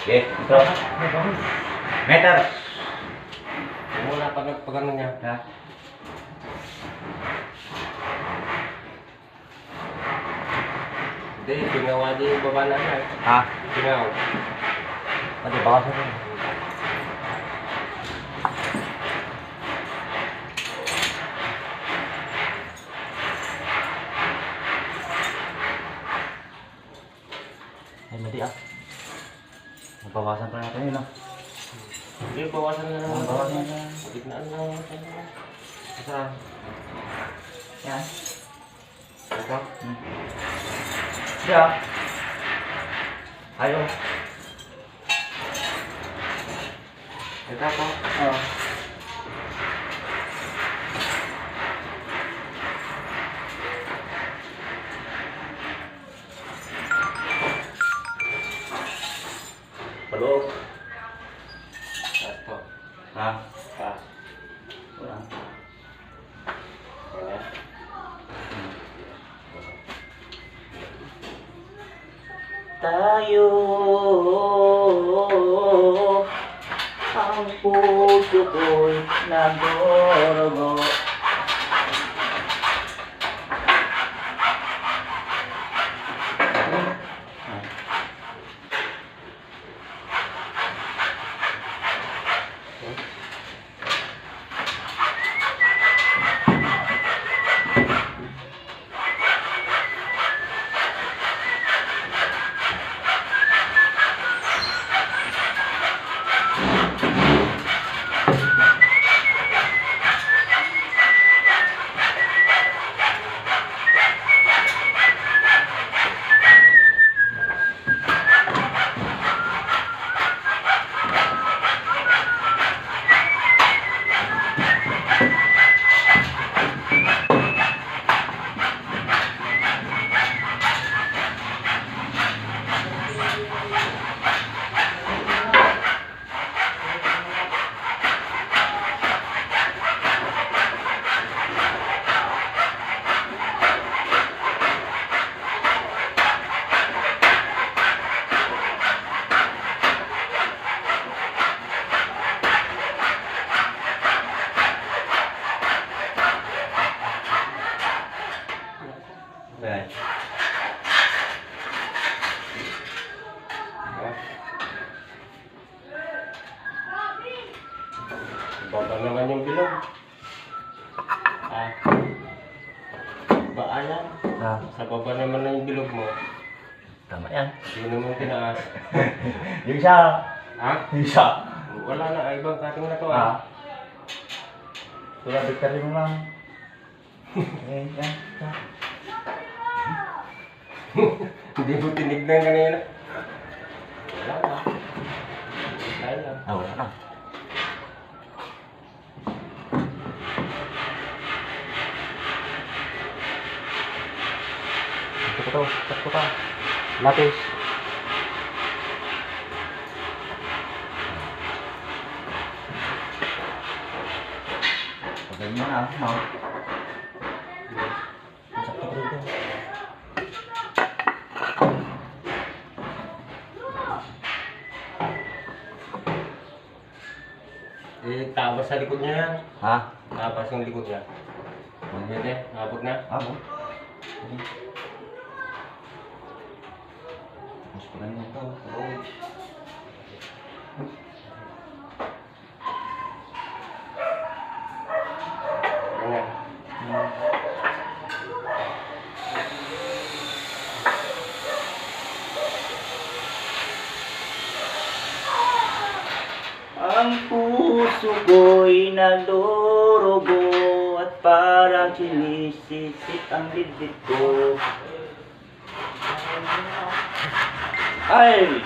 Okay, ito. Meter. Muna pag ano niya. Ha? Hindi, pingawa din yung baba na yan. Ha? Pingaw. Pati baka sa ay, mali ah. Mabawasan pa natin yun ah. Hindi, bawasan na lang. Bawasan na lang. Gitnaan lang. Saan? Yan. Ito? Yeah. Ayaw. Ito po. Oo. Paloob. Ito. Ha? Pa. Wala. Ayan. Tayo ang puso ko'y nagdorogo. Right. Baba naman yung bilog. Ah. Baan yan. Ha? Sa baba naman na yung bilog mo. Tama yan. Yun naman tinaas. Yung isa. Ha? Yung isa. Wala na. Ay, ibang cutting na to Ha? ah. Wala, victory mo lang. Eh, yan. Hindi mo tinignan kanina. Wala na. Tayo lang. Ah, wala na. Ito ko to. Lapis. Pagay mo na, no? Sakto ko rito. Eh, tabas sa likod niya yan. Ha? Tabas yung likod niya. Pwede, abot na. Abo. Mas pa ganyan to. Oh. Ganyan. Ang puso ko'y nagdurugo at parang sinisisit ang dibdib ko. Ay!